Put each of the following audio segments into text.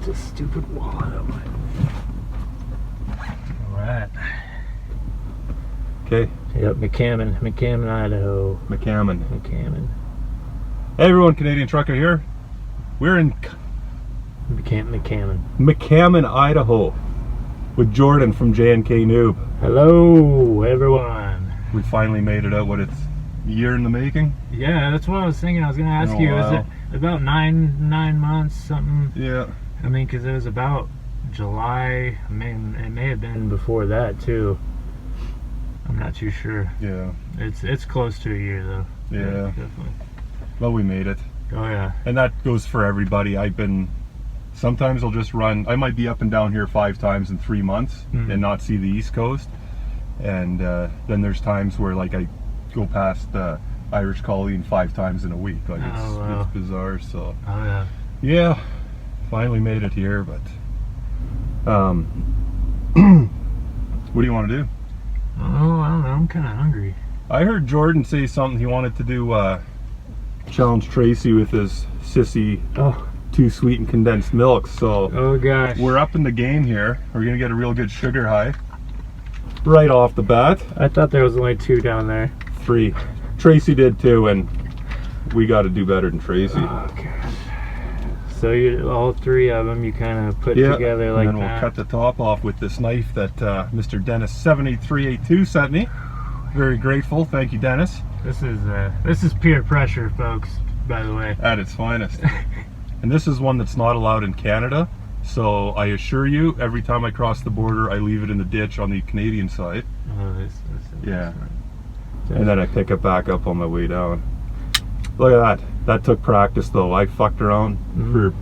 this stupid wallet of mine. Alright. Okay. Yep, McCammon, Idaho. McCammon. Hey everyone, Canadian Trucker here. We're in McCammon, Idaho with Jordan from J&K Newb. Hello, everyone. We finally made it out. What, it's a year in the making? Yeah, that's what I was thinking. I was going to ask you, is it about nine months, something? Yeah. I mean, because it was about July. I mean, it may have been before that, too. I'm not too sure. Yeah. It's close to a year, though. Yeah. Definitely. Well, we made it. Oh, yeah. And that goes for everybody. Sometimes I'll just run, I might be up and down here 5 times in 3 months and not see the East Coast. And then there's times where like I go past Irish Colleen 5 times in a week. Like it's bizarre. So yeah, finally made it here. But what do you want to do? Oh, I don't know. I'm kind of hungry. I heard Jordan say something. He wanted to do challenge Tracy with his sissy too sweet and condensed milk. So oh gosh, we're up in the game here. We're gonna get a real good sugar high right off the bat. I thought there was only 2 down there. 3. Tracy did too, and we got to do better than Tracy. Oh gosh. So you, all 3 of them, you kind of put together like that. And then we'll cut the top off with this knife that Mr. Dennis 78382 sent me. Very grateful. Thank you, Dennis. This is peer pressure, folks. By the way, at its finest. And this is one that's not allowed in Canada. So I assure you, every time I cross the border, I leave it in the ditch on the Canadian side. Oh, this yeah. And then I pick it back up on my way down. Look at that. That took practice, though. I fucked around for a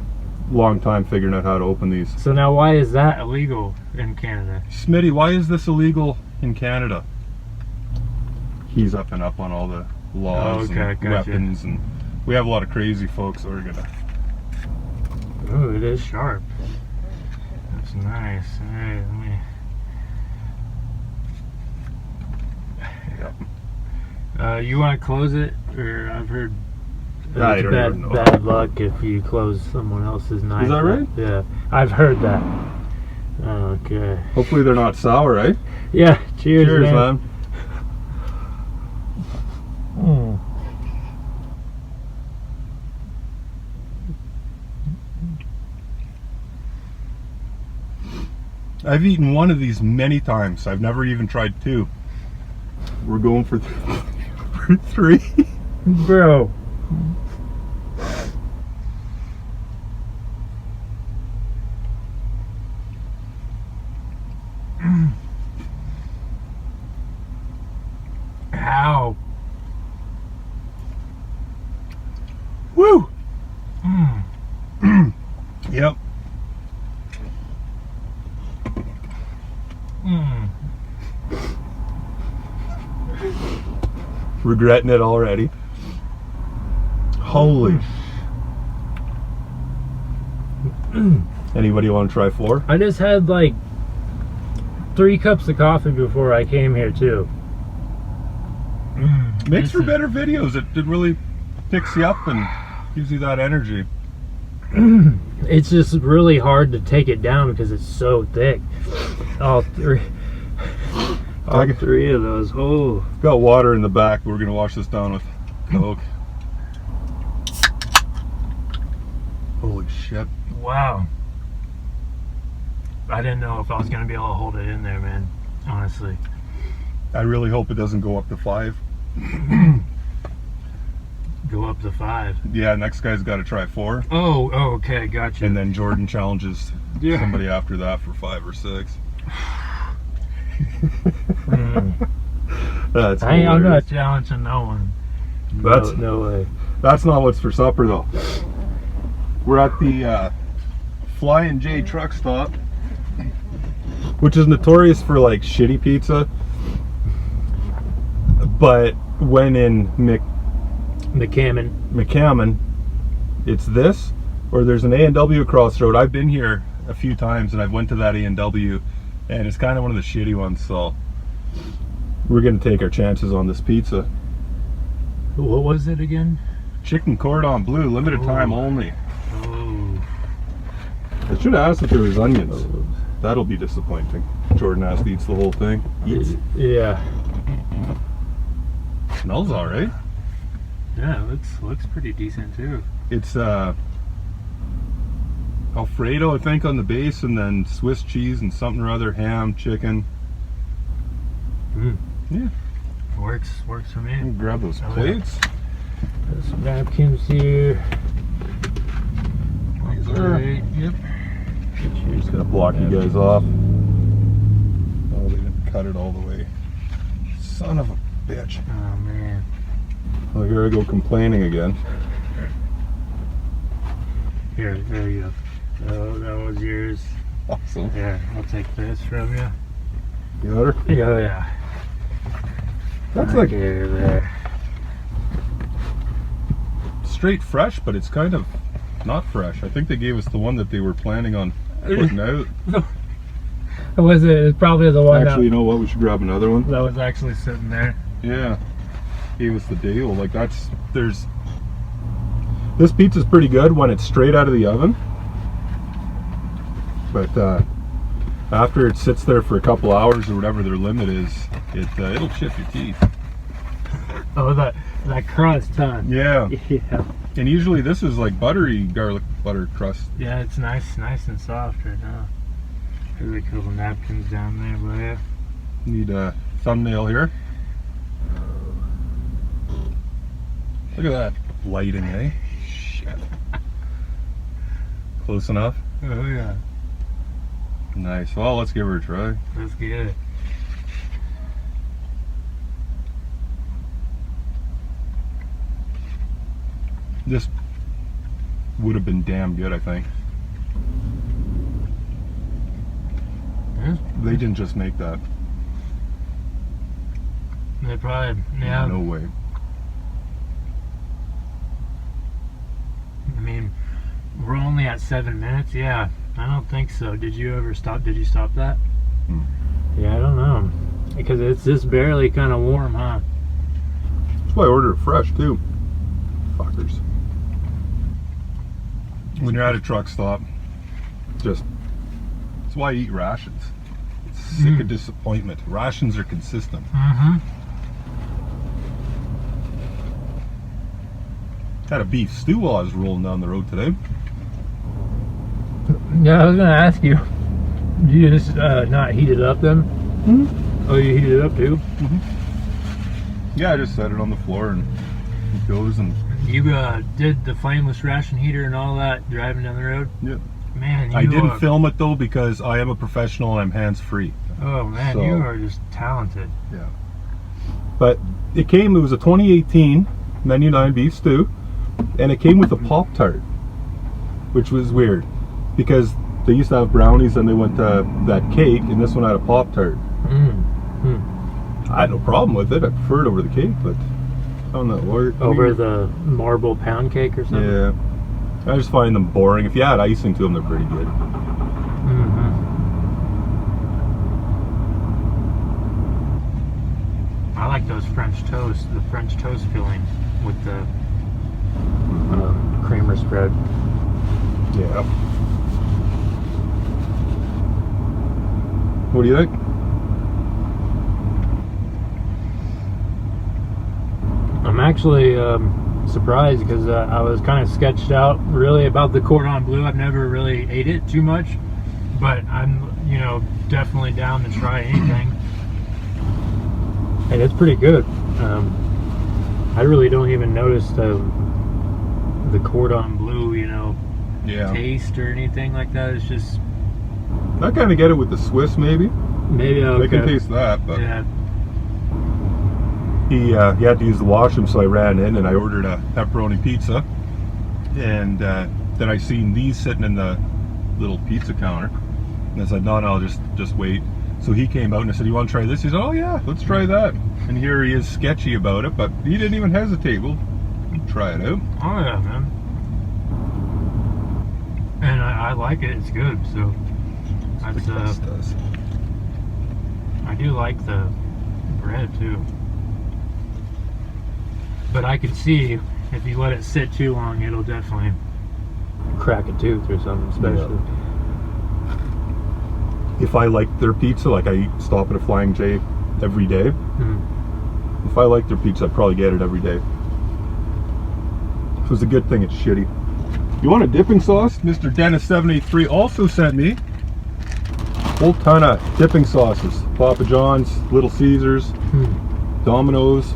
long time figuring out how to open these. So now, why is that illegal in Canada? Smitty, why is this illegal in Canada? He's up and up on all the laws and weapons, and we have a lot of crazy folks that are gonna. Oh, it is sharp. That's nice. All right, let me. Yep. You want to close it, or I've heard I don't bad, even know. bad luck if you close someone else's knife. Is that right? Yeah, I've heard that. Okay. Hopefully they're not sour, right? Yeah. Cheers, man. I've eaten one of these many times. I've never even tried 2. We're going for 3. Bro. Ow. Woo! Yep. Regretting it already. Holy. Anybody want to try 4? I just had like 3 cups of coffee before I came here too. Makes for better videos. It really picks you up and gives you that energy. It's just really hard to take it down because it's so thick. All 3 of those. Oh, got water in the back, but we're gonna wash this down with Coke. Holy shit. Wow. I didn't know if I was gonna be able to hold it in there, man. Honestly. I really hope it doesn't go up to 5. Go up to 5. Yeah, next guy's got to try 4. Oh, okay, gotcha. And then Jordan challenges somebody after that for 5 or 6. That's I'm not challenging no one. No way. That's not what's for supper though. We're at the Flying J truck stop, which is notorious for like shitty pizza, but when in McCammon, it's this, or there's an A&W across the road. I've been here a few times and I've went to that A&W, and it's kind of one of the shitty ones, so we're gonna take our chances on this pizza. What was it again? Chicken cordon bleu, limited time only. Oh. I should have asked if there was onions. That'll be disappointing. Jordan asked eats the whole thing. Eats. Yeah. Smells all right. Yeah, it looks pretty decent too. It's Alfredo, I think, on the base, and then Swiss cheese and something or other, ham, chicken. Yeah. Works for me. Grab those plates. There's some napkins here. Right. Yep. Just gonna block you guys off. Oh, they didn't cut it all the way. Son of a bitch. Oh man. Well, here I go complaining again. Here, there you go. Oh, that was yours. Awesome. Here, I'll take this from you. You got her? Yeah, yeah. That's like here, there. straight fresh, but it's kind of not fresh. I think they gave us the one that they were planning on putting out. It's probably the one Actually, you know what? We should grab another one. that was actually sitting there. Yeah. Gave us the deal. Like this pizza's pretty good when it's straight out of the oven. But after it sits there for a couple hours or whatever their limit is, it'll chip your teeth. Oh, that crust, huh? Yeah. Yeah. And usually this is like buttery garlic butter crust. Yeah, it's nice and soft right now. There's a couple napkins down there, but yeah. Need a thumbnail here. Look at that lighting, eh? Shit. Close enough? Oh yeah. Nice. Well, let's give her a try. Let's get it. This would have been damn good, I think. Yeah. They didn't just make that. They probably, yeah. No way. I mean, we're only at 7 minutes. Yeah, I don't think so. Did you ever stop? Did you stop that? Yeah, I don't know. Because it's just barely kind of warm, huh? That's why I ordered it fresh, too. Fuckers. When you're at a truck stop, that's why I eat rations. It's sick of disappointment. Rations are consistent. Mm-hmm. Had a beef stew while I was rolling down the road today. Yeah, I was gonna ask you. You just not heat it up then? Mm-hmm. Oh, you heat it up too? Mm-hmm. Yeah, I just set it on the floor and it goes. And you did the flameless ration heater and all that driving down the road? Yeah. Man, you I didn't film it though because I am a professional and I'm hands-free. Oh man, So, you are just talented. Yeah. But it was a 2018 Menu 9 beef stew, and it came with a Pop-Tart, which was weird because they used to have brownies and they went to that cake, and this one had a Pop-Tart. I had no problem with it. I preferred it over the cake, but I found that weird. Over the marble pound cake or something? Yeah. I just find them boring. If you add icing to them, they're pretty good. I like those French toast, the French toast filling with the creamer spread. Yeah. What do you think? I'm actually surprised because I was kind of sketched out really about the cordon bleu. I've never really ate it too much, but I'm definitely down to try anything. And it's pretty good. I really don't even notice the cordon bleu, taste or anything like that. It's just I kind of get it with the Swiss, maybe. maybe I can taste that, but yeah. he had to use the washroom, so I ran in and I ordered a pepperoni pizza, and then I seen these sitting in the little pizza counter, and I said, no, I'll just wait. So he came out and I said, you want to try this? He said, oh yeah, let's try that. And here he is sketchy about it, but he didn't even hesitate. We'll try it out. Oh yeah, man. And I like it. It's good. So that's does. I do like the bread too. But I can see if you let it sit too long, it'll definitely crack a tooth or something special. if I like their pizza, like I stop at a Flying J every day. If I like their pizza, I'd probably get it every day. So it's a good thing it's shitty. You want a dipping sauce? Mr. Dennis783 also sent me a whole ton of dipping sauces. Papa John's, Little Caesars, Domino's.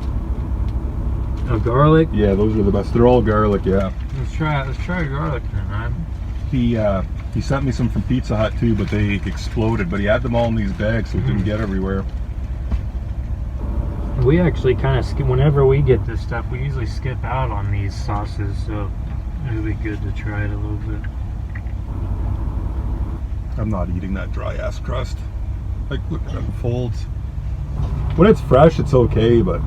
Oh, garlic? Yeah, those are the best. They're all garlic, yeah. Let's try garlic then, right? He sent me some from Pizza Hut too, but they exploded. But he had them all in these bags, so it didn't get everywhere. We actually kind of skip, whenever we get this stuff, we usually skip out on these sauces, so it'll be good to try it a little bit. I'm not eating that dry ass crust. Like, look at them folds. When it's fresh, it's okay, but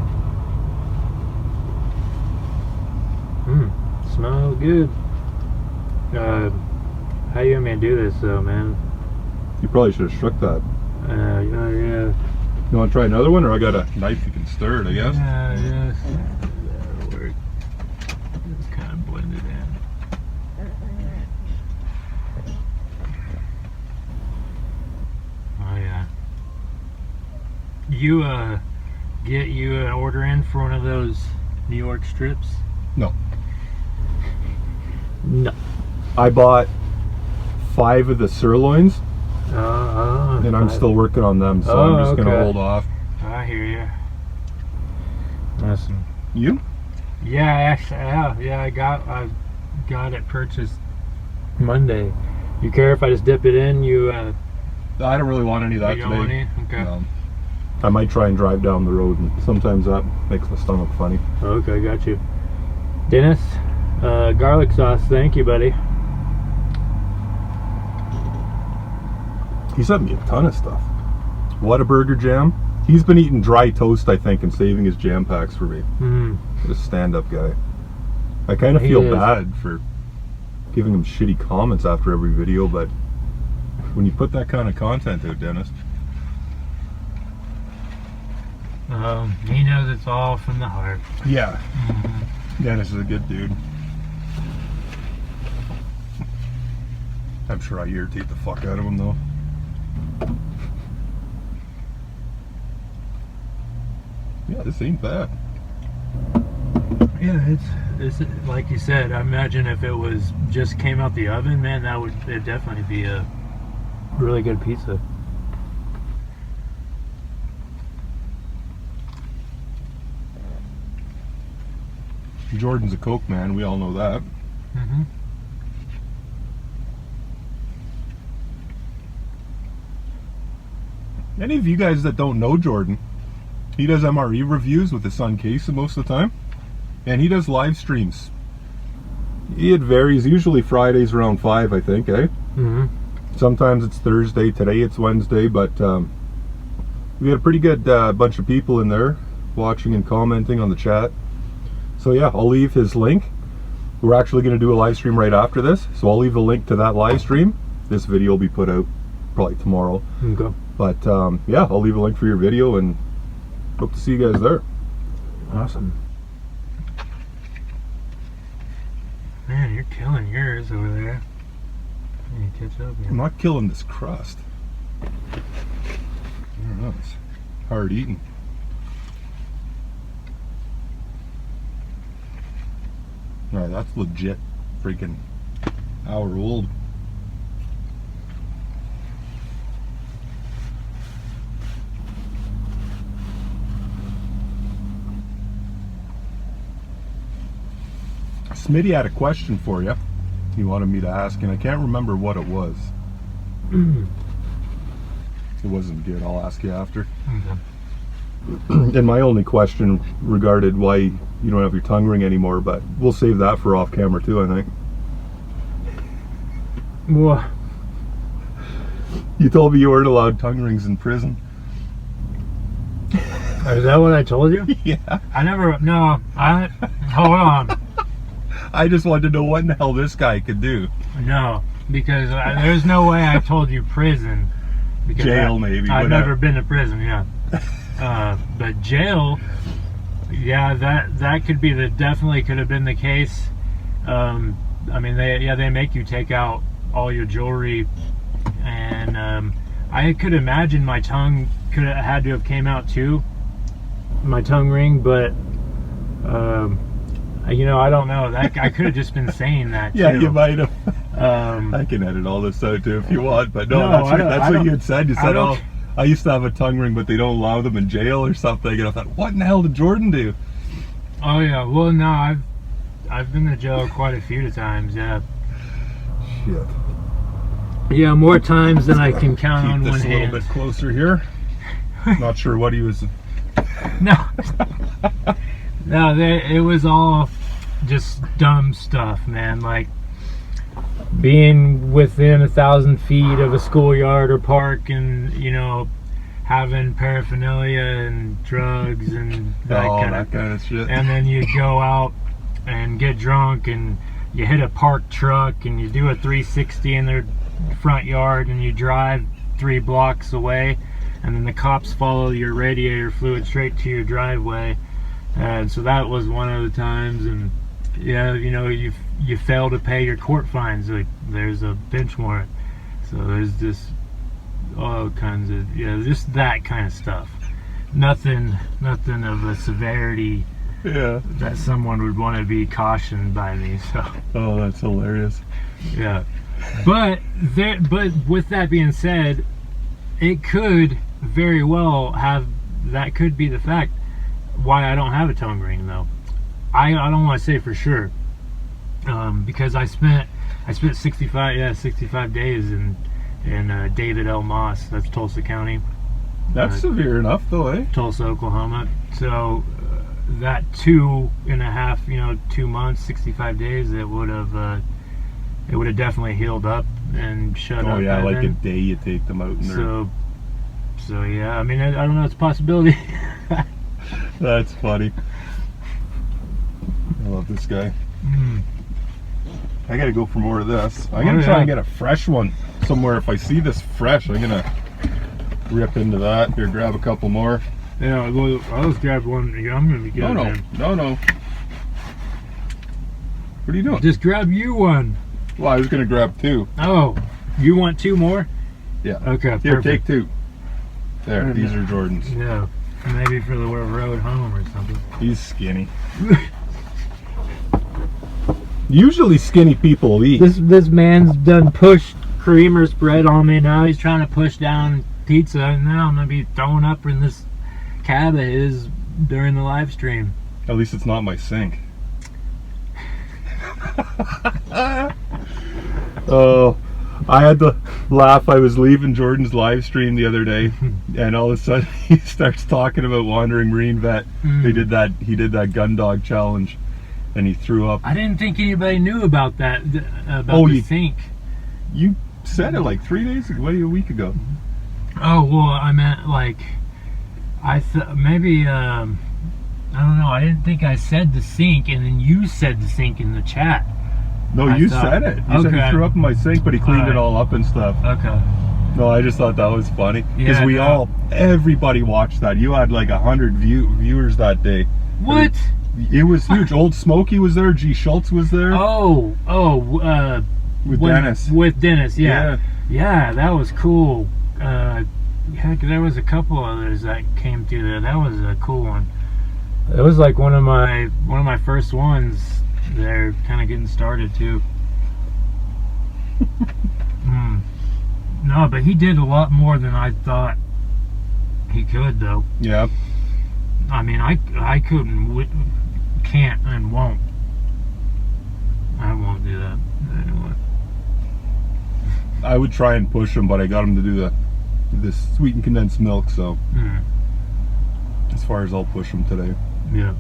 smells good. How you want me to do this though, man? you probably should have shook that. Yeah. You want to try another one, or I got a knife you can stir it, I guess? Yes. That'll work. Just kind of blend it in. Oh yeah. You get you an order in for one of those New York strips? No. No. I bought 5 of the sirloins, and I'm still working on them, so I'm just gonna hold off. I hear you. Awesome. You? Yeah, actually, I got it purchased Monday. You care if I just dip it in? I don't really want any of that you today. don't want any? Okay. No. I might try and drive down the road, and sometimes that makes my stomach funny. Okay, got you. Dennis, garlic sauce, thank you, buddy. He sent me a ton of stuff. Whataburger jam. He's been eating dry toast, I think, and saving his jam packs for me. He's a stand-up guy. I kind of feel bad for giving him shitty comments after every video, but when you put that kind of content out, Dennis. He knows it's all from the heart. Yeah. Dennis is a good dude. I'm sure I irritate the fuck out of him, though. Yeah, this ain't bad. Yeah, it's like you said. I imagine if it was just came out the oven, man, it'd definitely be a really good pizza. Jordan's a Coke man, we all know that. Any of you guys that don't know Jordan, he does MRE reviews with his son Casey most of the time, and he does live streams. It varies, usually Fridays around 5, I think, eh? Sometimes it's Thursday, today it's Wednesday, but we had a pretty good bunch of people in there watching and commenting on the chat. So yeah, I'll leave his link. We're actually going to do a live stream right after this, so I'll leave a link to that live stream. This video will be put out probably tomorrow. Okay. But yeah, I'll leave a link for your video and hope to see you guys there. Awesome. Man, you're killing yours over there. You catch up here. I'm not killing this crust. I don't know, it's hard eating. Alright, that's legit freaking hour old. Smitty had a question for you. He wanted me to ask, and I can't remember what it was. It wasn't good. I'll ask you after. Okay. And my only question regarded why you don't have your tongue ring anymore, but we'll save that for off camera too, I think. What? You told me you weren't allowed tongue rings in prison. Is that what I told you? Yeah. Hold on. I just wanted to know what in the hell this guy could do. No, because there's no way I told you prison. Because jail, maybe. I've never been to prison, yeah. But jail, yeah, that could be definitely could have been the case. I mean, they make you take out all your jewelry, and I could imagine my tongue could have had to have came out too, my tongue ring, but you know, I don't know. That I could have just been saying that. Yeah, too. you might have. I can edit all this out too if you want, but no, No, that's what you had said. You said, don't- "Oh, I used to have a tongue ring, but they don't allow them in jail or something." And I thought, what in the hell did Jordan do? Oh yeah. Well, no, I've been to jail quite a few times. Yeah. Shit. Yeah, more times than I can count on Keep one this a little hand. bit closer here. Not sure what he was. No. No, it was all just dumb stuff, man. Like being within 1,000 feet of a schoolyard or park, and you know, having paraphernalia and drugs and that kind of shit. And then you go out and get drunk and you hit a parked truck and you do a 360 in their front yard and you drive 3 blocks away, and then the cops follow your radiator fluid straight to your driveway. And so that was one of the times. And yeah, you know, you fail to pay your court fines, like there's a bench warrant. So there's just all kinds of, yeah, just that kind of stuff. Nothing of a severity Yeah. that someone would want to be cautioned by me. So Oh, that's hilarious. yeah, but with that being said, it could very well have, that could be the fact why I don't have a tongue ring though. I don't want to say for sure, because I spent 65 days in David L. Moss. That's Tulsa County. That's severe enough, though, eh? Tulsa, Oklahoma. So that 2.5, 2 months, 65 days, it would have definitely healed up and shut up. Oh yeah, by like then. a day you take them out and they're... So yeah, I mean, I don't know, it's a possibility. That's funny. I love this guy. I gotta go for more of this. I'm gonna try and get a fresh one somewhere. If I see this fresh, I'm gonna rip into that. Here, grab a couple more. Yeah, well, I'll just grab one. Yeah, I'm gonna be good. No. What are you doing? Just grab you one. Well, I was gonna grab 2. Oh, you want 2 more? Yeah. Okay, Here, perfect. take 2. There, these are Jordan's. Yeah, maybe for the road home or something. He's skinny. Usually skinny people eat. This man's done pushed creamer spread on me. Now he's trying to push down pizza, and now I'm gonna be throwing up in this cab of his during the live stream. At least it's not my sink. Oh, I had to laugh. I was leaving Jordan's live stream the other day, and all of a sudden he starts talking about Wandering Marine Vet. He did that gun dog challenge, and he threw up. I didn't think anybody knew about that. The sink. You said it like 3 days ago, a week ago. Oh well, I meant like maybe I don't know. I didn't think I said the sink, and then you said the sink in the chat. No, you said it. You said he threw up in my sink, but he cleaned it all up and stuff. Okay. No, I just thought that was funny because Yeah, everybody watched that. You had like 100 viewers that day. What? It was huge. Old Smokey was there. G. Schultz was there. With Dennis. With Dennis, yeah. That was cool. Heck, there was a couple others that came through there. That was a cool one. It was like one of my first ones. They're kind of getting started too. No, but he did a lot more than I thought he could, though. Yeah. I mean, I can't and won't. I won't do that anyway. I would try and push him, but I got him to do this sweetened condensed milk. So as far as I'll push him today. Yeah.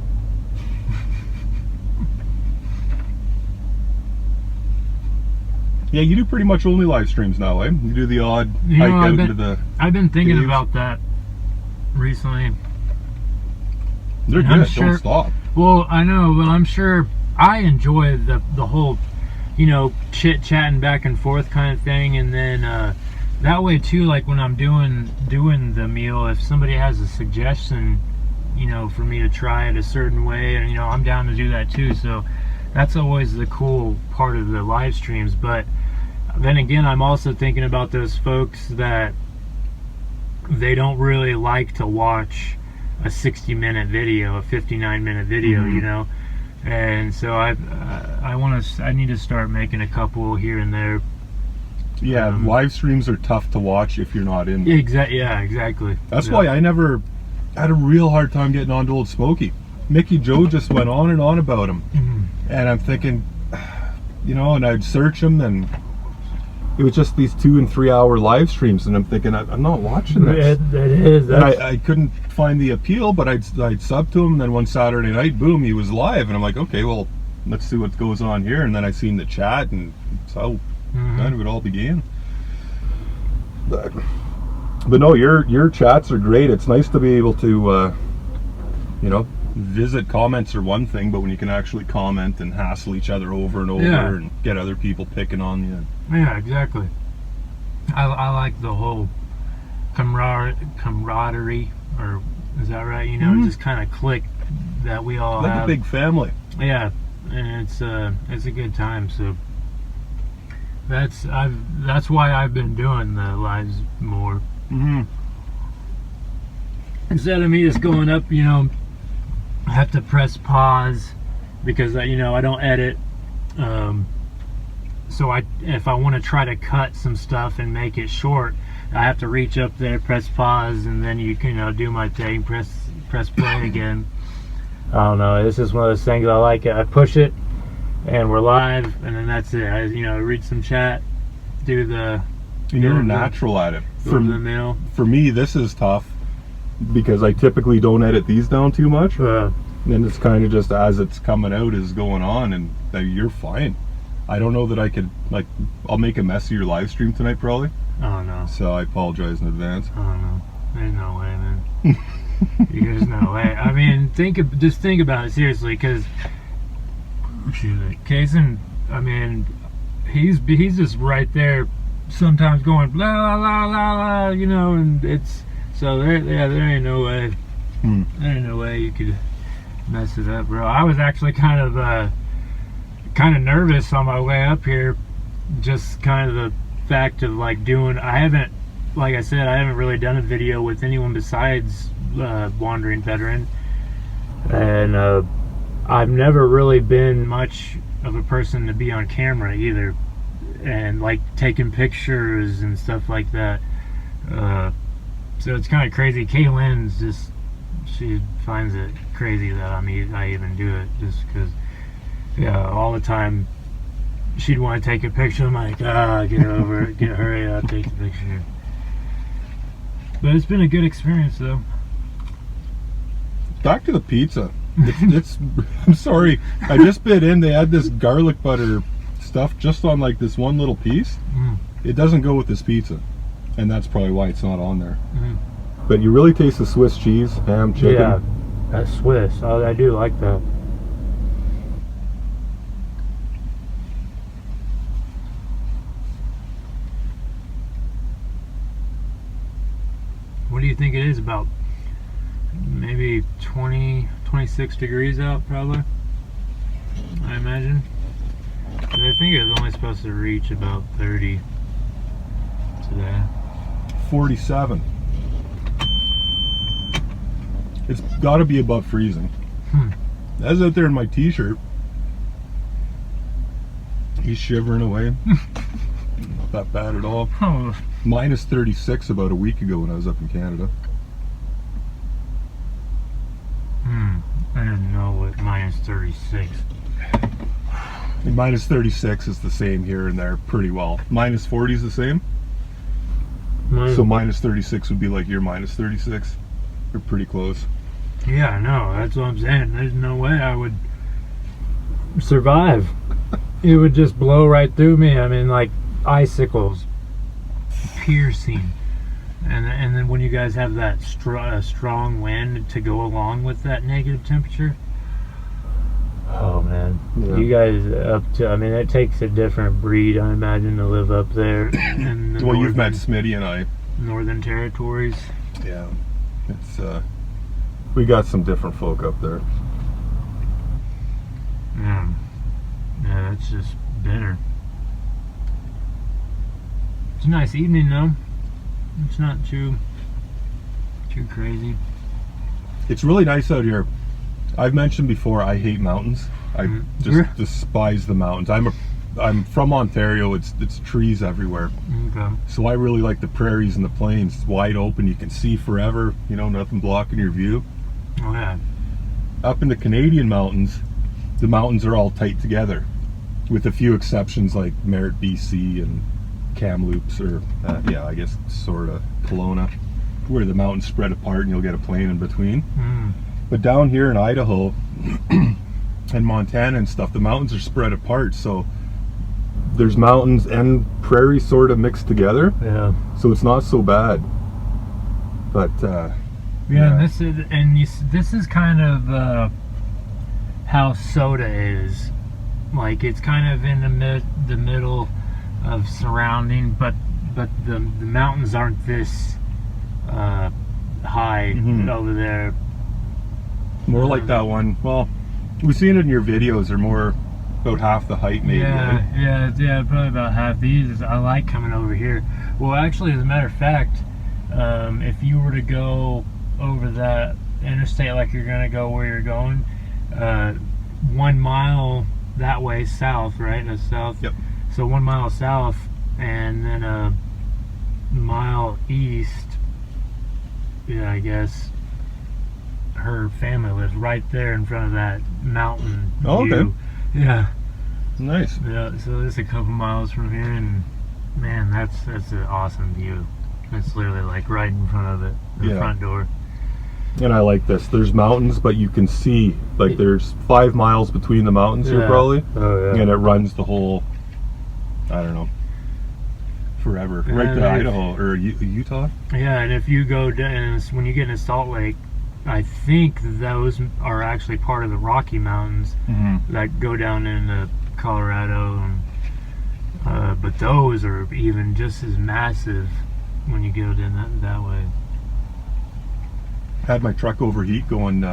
Yeah, you do pretty much only live streams now, eh? You do the odd hike out into the... I've been thinking caves. about that recently. They're good, don't stop. Well, I know, but I'm sure I enjoy the whole, chit-chatting back and forth kind of thing, and then that way too, like when I'm doing the meal, if somebody has a suggestion, for me to try it a certain way, and I'm down to do that too, so that's always the cool part of the live streams. But then again, I'm also thinking about those folks that they don't really like to watch a 60-minute video, a 59-minute video, you know. And so I need to start making a couple here and there. Yeah, live streams are tough to watch if you're not in. Exactly. That's why I never had a real hard time getting onto Old Smoky. Mickey Joe just went on and on about him, and I'm thinking, you know, and I'd search him, and it was just these 2 and 3 hour live streams, and I'm thinking, I'm not watching this. It is. And I couldn't find the appeal, but I'd sub to him, and then one Saturday night, boom, he was live, and I'm like, okay, well, let's see what goes on here. And then I seen the chat, and so kind of it all began. But no, your chats are great. It's nice to be able to, you know, visit comments are one thing, but when you can actually comment and hassle each other over and over and get other people picking on you. Yeah, exactly. I like the whole camaraderie, or is that right? You know, just kind of click that we all like have. A big family. Yeah, and it's a good time. So that's why I've been doing the lives more. Instead of me just going up, you know, I have to press pause because you know, I don't edit. So if I want to try to cut some stuff and make it short, I have to reach up there, press pause, and then you can, you know, do my thing, press play again. I don't know. This is one of those things I like. I push it, and we're live, and then that's it. I, you know, read some chat, do the. And you're natural at it. For the mail. For me, this is tough because I typically don't edit these down too much. And it's kind of just as it's coming out is going on, and you're fine. I don't know that I could, like, I'll make a mess of your live stream tonight probably. Oh no. So I apologize in advance. Oh no. There's no way, man. There's no way. I mean, just think about it seriously, because Kaysen, I mean, he's just right there sometimes going blah blah blah blah blah, you know, and it's so there ain't no way. There ain't no way you could mess it up, bro. I was actually kind of nervous on my way up here, just kind of the fact of like I haven't really done a video with anyone besides Wandering Veteran, and I've never really been much of a person to be on camera either, and like taking pictures and stuff like that. So it's kind of crazy. Kaylin's just, she finds it crazy that I even do it, just because, yeah, all the time she'd want to take a picture. I'm like, get over it, hurry up, take the picture. But it's been a good experience though. Back to the pizza. It's I'm sorry, I just bit in. They had this garlic butter stuff just on like this one little piece. It doesn't go with this pizza, and that's probably why it's not on there. But you really taste the Swiss cheese, ham, chicken. Yeah, that's Swiss. Oh, I do like that. What do you think it is? About maybe 26 degrees out, probably, I imagine. But I think it was only supposed to reach about 30 today. 47. It's got to be above freezing. I was out there in my t-shirt. He's shivering away. Not that bad at all. Minus 36 about a week ago when I was up in Canada. I didn't know what minus 36. And minus 36 is the same here and there pretty well. Minus 40 is the same. So minus 36 would be like your minus 36. You're pretty close. Yeah, no, that's what I'm saying. There's no way I would survive. It would just blow right through me. I mean, like icicles, piercing. And then when you guys have that strong wind to go along with that negative temperature. Oh man, yeah. You guys up to, I mean, it takes a different breed, I imagine, to live up there. In the well, you've met Smitty and I. Northern Territories. Yeah, it's we got some different folk up there. Yeah, it's just bitter. It's a nice evening though. It's not too Too crazy. It's really nice out here. I've mentioned before, I hate mountains. I just despise the mountains. I'm from Ontario. It's trees everywhere. Okay. So I really like the prairies and the plains. It's wide open. You can see forever. You know, nothing blocking your view. Oh yeah. Up in the Canadian mountains, the mountains are all tight together, with a few exceptions like Merritt, BC, and Kamloops, or yeah, I guess sort of Kelowna, where the mountains spread apart and you'll get a plain in between. But down here in Idaho and Montana and stuff, the mountains are spread apart, so there's mountains and prairie sort of mixed together. Yeah. So it's not so bad. But yeah, this is kind of how Soda is. Like, it's kind of in the middle of surrounding, but the mountains aren't this high over there. More like that one. Well, we've seen it in your videos. They're more about half the height, maybe. Yeah, right? yeah, probably about half. These I like coming over here. Well, actually, as a matter of fact, if you were to go over that interstate like you're gonna go where you're going, 1 mile that way south, right? That's south. Yep. So 1 mile south, and then a mile east. Yeah, I guess her family lives right there in front of that mountain view. Oh, okay. Yeah. Nice. Yeah. So it's a couple miles from here, and man, that's an awesome view. It's literally like right in front of it, the front door. And I like this. There's mountains, but you can see, like, there's 5 miles between the mountains here, probably. Oh, yeah. And it runs the whole, I don't know, forever. Right to Idaho, or Utah? Yeah, and if you go down, when you get into Salt Lake, I think those are actually part of the Rocky Mountains that go down into Colorado. And, but those are even just as massive when you go down that way. Had my truck overheat going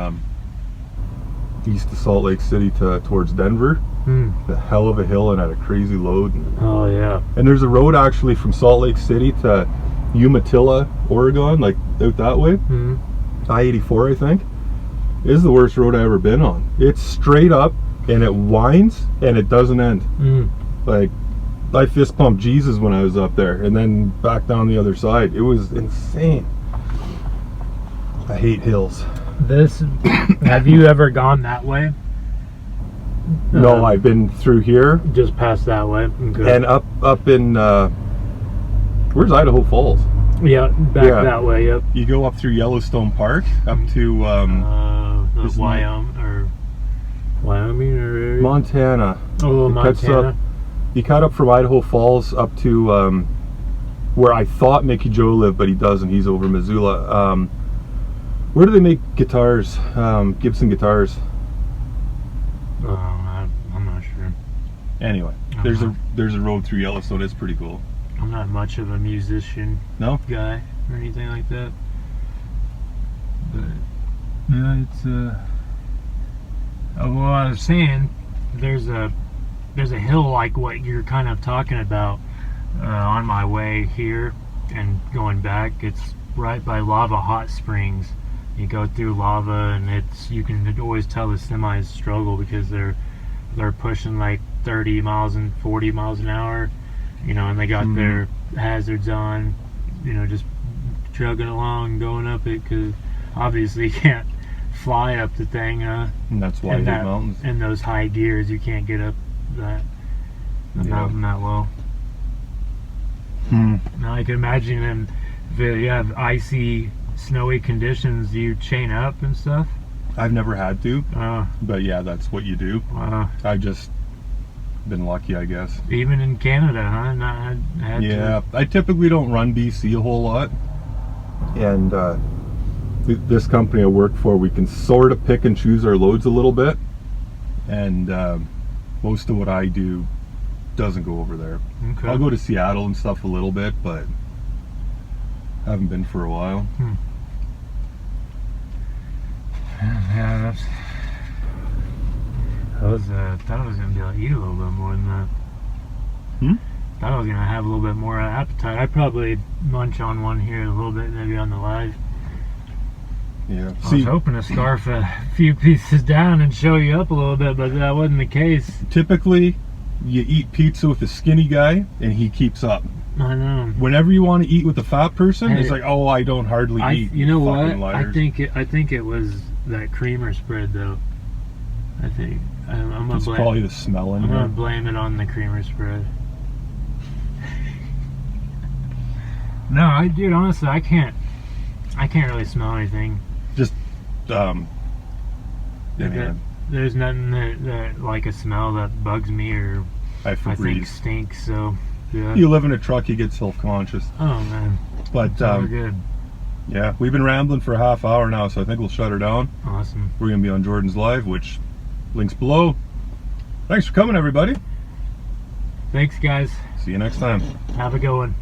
east of Salt Lake City towards Denver. The hell of a hill, and had a crazy load. Oh yeah. And there's a road actually from Salt Lake City to Umatilla, Oregon, like out that way. I-84, I think. This is the worst road I've ever been on. It's straight up and it winds and it doesn't end. Like, I fist pumped Jesus when I was up there, and then back down the other side. It was insane. I hate hills. Have you ever gone that way? No, I've been through here. Just past that way. Okay. And up in, where's Idaho Falls? Yeah, back that way, yep. You go up through Yellowstone Park, up to, Wyoming or Montana. Oh, Montana. You cut up from Idaho Falls up to where I thought Mickey Joe lived, but he doesn't. He's over Missoula. Where do they make guitars? Gibson guitars. I'm not sure. Anyway, there's a road through Yellowstone. It's pretty cool. I'm not much of a musician guy or anything like that. But yeah, it's well, I was saying there's a hill like what you're kind of talking about on my way here and going back. It's right by Lava Hot Springs. You go through lava, and you can always tell the semis struggle because they're pushing like 30 miles and 40 miles an hour, you know, and they got their hazards on, you know, just chugging along, going up it, because obviously you can't fly up the thing. And that's why I hate mountains. In those high gears, you can't get up the mountain that well. Now I can imagine them, if you have icy, snowy conditions, you chain up and stuff. I've never had to, but yeah, that's what you do. I've just been lucky, I guess. Even in Canada, huh? Not had yeah, I typically don't run BC a whole lot, and this company I work for, we can sort of pick and choose our loads a little bit, and most of what I do doesn't go over there. Okay. I'll go to Seattle and stuff a little bit, but I haven't been for a while. Yeah, thought I was gonna be able to eat a little bit more than that. Thought I was gonna have a little bit more appetite. I'd probably munch on one here a little bit, maybe on the live. Yeah. I was hoping to scarf a few pieces down and show you up a little bit, but that wasn't the case. Typically, you eat pizza with a skinny guy, and he keeps up. I know. Whenever you want to eat with a fat person, Hey, it's like, oh, I don't hardly eat. You know what? Fucking liars. I think it was that creamer spread though. I think I'm gonna It's blame. probably the smell in I'm gonna here. blame it on the creamer spread. No, dude, honestly, I can't really smell anything. Just, Like yeah, there's nothing that like a smell that bugs me or I I think freeze. stinks. So yeah. You live in a truck, you get self-conscious. Oh man, But so good. yeah, we've been rambling for a half hour now, so I think we'll shut her down. Awesome. We're gonna be on Jordan's Live, which links below. Thanks for coming, everybody. Thanks, guys. See you next time. Have a good one.